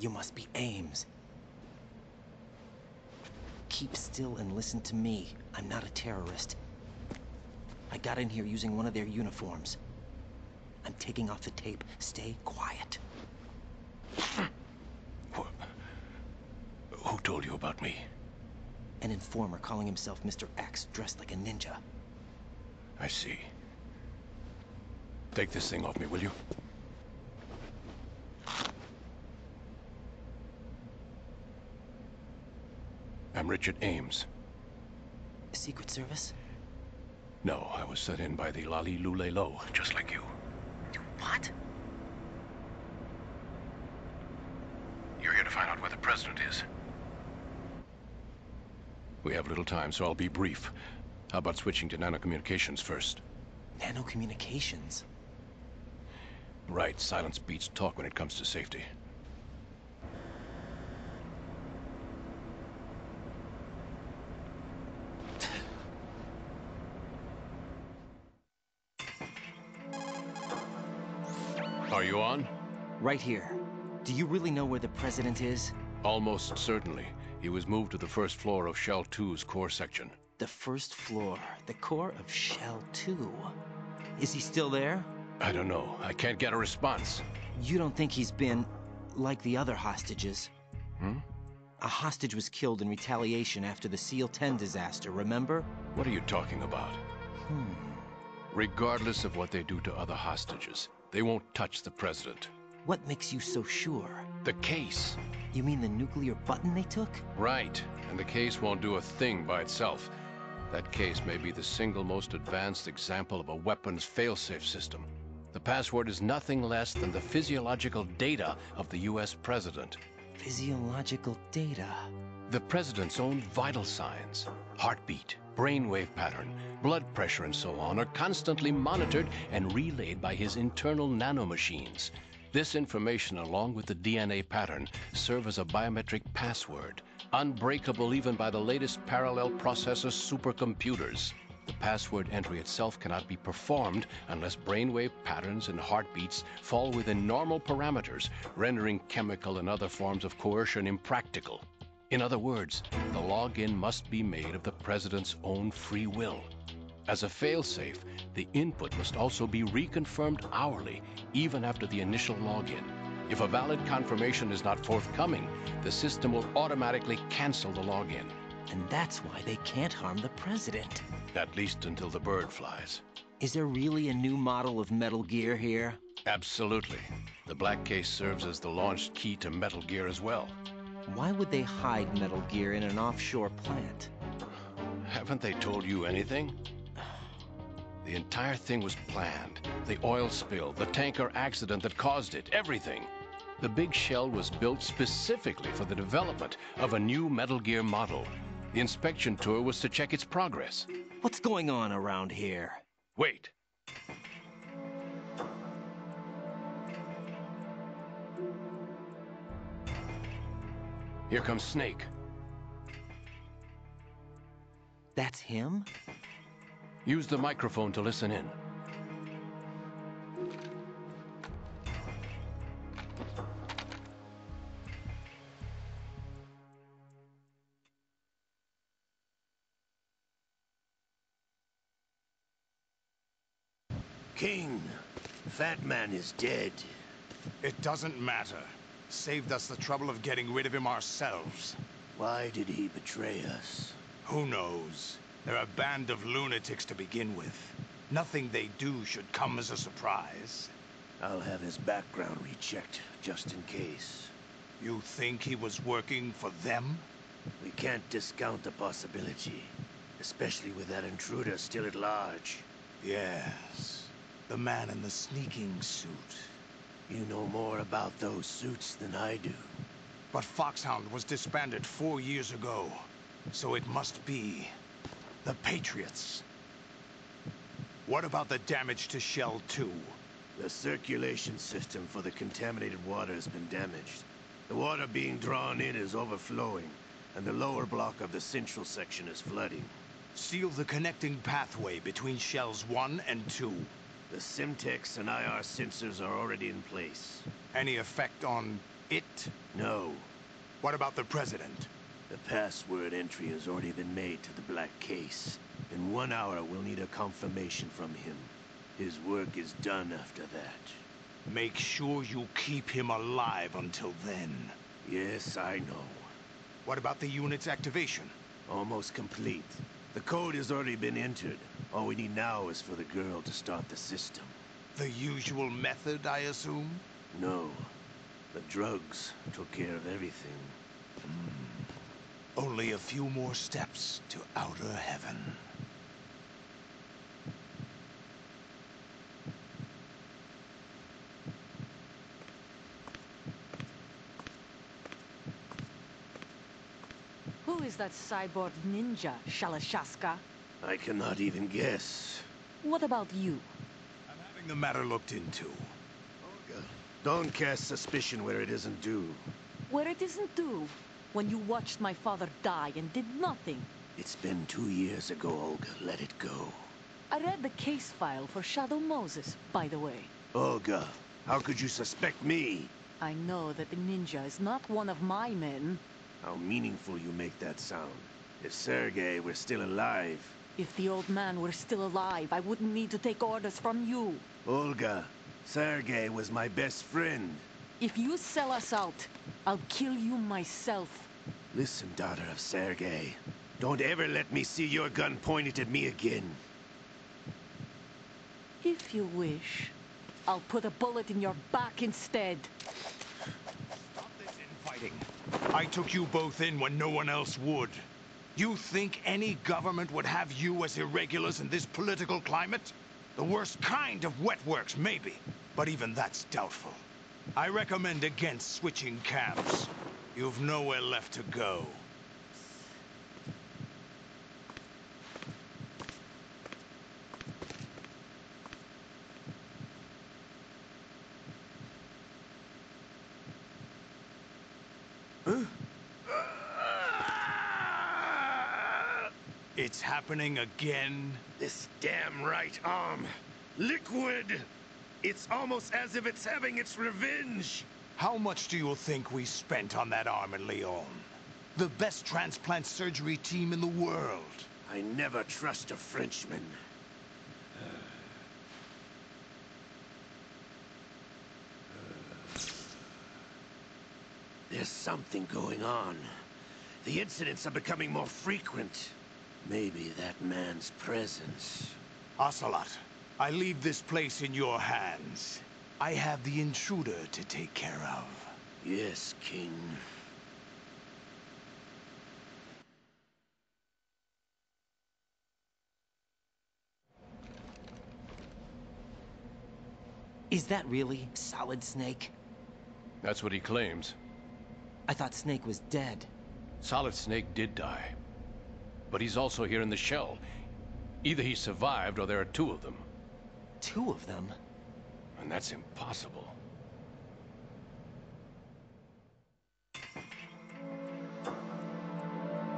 You must be Ames. Keep still and listen to me. I'm not a terrorist. I got in here using one of their uniforms. I'm taking off the tape. Stay quiet. Who told you about me? An informer calling himself Mr. X, dressed like a ninja. I see. Take this thing off me, will you? I'm Richard Ames. Secret Service? No, I was sent in by the Lali Lule Lo, just like you. What? You're here to find out where the president is. We have little time, so I'll be brief. How about switching to nanocommunications first? Nanocommunications? Right, silence beats talk when it comes to safety. Are you on? Right here. Do you really know where the president is? Almost certainly. He was moved to the first floor of Shell 2's core section. The first floor. The core of Shell 2. Is he still there? I don't know. I can't get a response. You don't think he's been like the other hostages? Hmm? A hostage was killed in retaliation after the SEAL 10 disaster, remember? What are you talking about? Regardless of what they do to other hostages, they won't touch the president. What makes you so sure? The case. You mean the nuclear button they took? Right. And the case won't do a thing by itself. That case may be the single most advanced example of a weapons failsafe system. The password is nothing less than the physiological data of the US president. Physiological data? The president's own vital signs, heartbeat, brainwave pattern, blood pressure, and so on, are constantly monitored and relayed by his internal nanomachines. This information, along with the DNA pattern, serve as a biometric password, unbreakable even by the latest parallel processor supercomputers. The password entry itself cannot be performed unless brainwave patterns and heartbeats fall within normal parameters, rendering chemical and other forms of coercion impractical. In other words, the login must be made of the president's own free will. As a failsafe, the input must also be reconfirmed hourly, even after the initial login. If a valid confirmation is not forthcoming, the system will automatically cancel the login. And that's why they can't harm the president. At least until the bird flies. Is there really a new model of Metal Gear here? Absolutely. The black case serves as the launch key to Metal Gear as well. Why would they hide Metal Gear in an offshore plant? Haven't they told you anything? The entire thing was planned. The oil spill, the tanker accident that caused it, everything. The big shell was built specifically for the development of a new Metal Gear model. The inspection tour was to check its progress. What's going on around here? Wait. Here comes Snake. That's him? Use the microphone to listen in. King, Fat Man is dead. It doesn't matter. Saved us the trouble of getting rid of him ourselves. Why did he betray us? Who knows? They're a band of lunatics to begin with. Nothing they do should come as a surprise. I'll have his background rechecked, just in case. You think he was working for them? We can't discount the possibility. Especially with that intruder still at large. Yes. The man in the sneaking suit. You know more about those suits than I do. But Foxhound was disbanded 4 years ago. So it must be the Patriots. What about the damage to Shell 2? The circulation system for the contaminated water has been damaged. The water being drawn in is overflowing, and the lower block of the central section is flooding. Seal the connecting pathway between Shells 1 and 2. The Simtex and IR sensors are already in place. Any effect on It? No. What about the president? The password entry has already been made to the black case. In 1 hour, we'll need a confirmation from him. His work is done after that. Make sure you keep him alive until then. Yes, I know. What about the unit's activation? Almost complete. The code has already been entered. All we need now is for the girl to start the system. The usual method, I assume? No. The drugs took care of everything. Only a few more steps to outer heaven. Who is that cyborg ninja, Shalashaska? I cannot even guess. What about you? I'm having the matter looked into. Olga, don't cast suspicion where it isn't due. Where it isn't due, when you watched my father die and did nothing. It's been 2 years ago, Olga. Let it go. I read the case file for Shadow Moses, by the way. Olga, how could you suspect me? I know that the ninja is not one of my men. How meaningful you make that sound. If Sergei were still alive... If the old man were still alive, I wouldn't need to take orders from you. Olga, Sergei was my best friend. If you sell us out, I'll kill you myself. Listen, daughter of Sergei. Don't ever let me see your gun pointed at me again. If you wish, I'll put a bullet in your back instead. Stop this infighting. I took you both in when no one else would. You think any government would have you as irregulars in this political climate? The worst kind of wet works, maybe. But even that's doubtful. I recommend against switching camps. You've nowhere left to go. It's happening again? This damn right arm. Liquid! It's almost as if it's having its revenge. How much do you think we spent on that arm in Lyon? The best transplant surgery team in the world. I never trust a Frenchman. There's something going on. The incidents are becoming more frequent. Maybe that man's presence. Ocelot, I leave this place in your hands. I have the intruder to take care of. Yes, King. Is that really Solid Snake? That's what he claims. I thought Snake was dead. Solid Snake did die. But he's also here in the shell. Either he survived or there are two of them. Two of them? And that's impossible.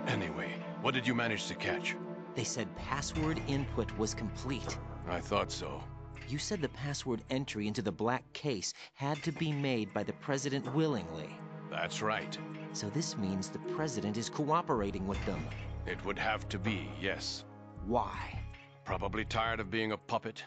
Anyway, what did you manage to catch? They said password input was complete. I thought so. You said the password entry into the black case had to be made by the president willingly. That's right. So this means the president is cooperating with them. It would have to be, yes. Why? Probably tired of being a puppet,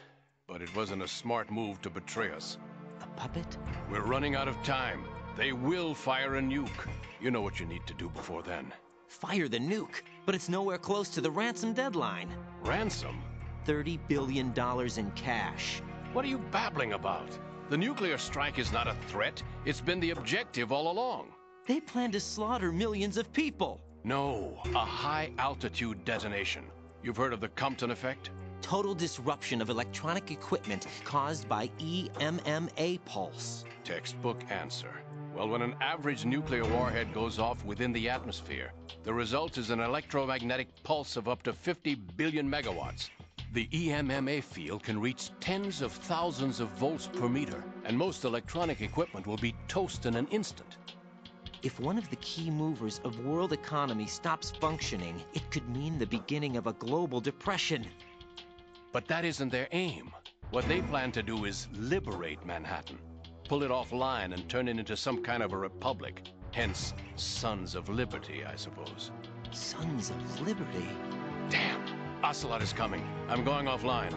but it wasn't a smart move to betray us. A puppet? We're running out of time. They will fire a nuke. You know what you need to do before then. Fire the nuke, but it's nowhere close to the ransom deadline. Ransom? $30 billion in cash. What are you babbling about? The nuclear strike is not a threat. It's been the objective all along. They plan to slaughter millions of people. No, a high-altitude detonation. You've heard of the Compton effect? Total disruption of electronic equipment caused by EMMA pulse. Textbook answer. Well, when an average nuclear warhead goes off within the atmosphere, the result is an electromagnetic pulse of up to 50 billion megawatts. The EMMA field can reach tens of thousands of volts per meter, and most electronic equipment will be toast in an instant. If one of the key movers of world economy stops functioning, it could mean the beginning of a global depression. But that isn't their aim. What they plan to do is liberate Manhattan. pull it offline and turn it into some kind of a republic. Hence, Sons of Liberty, I suppose. Sons of Liberty? Damn! Ocelot is coming. I'm going offline.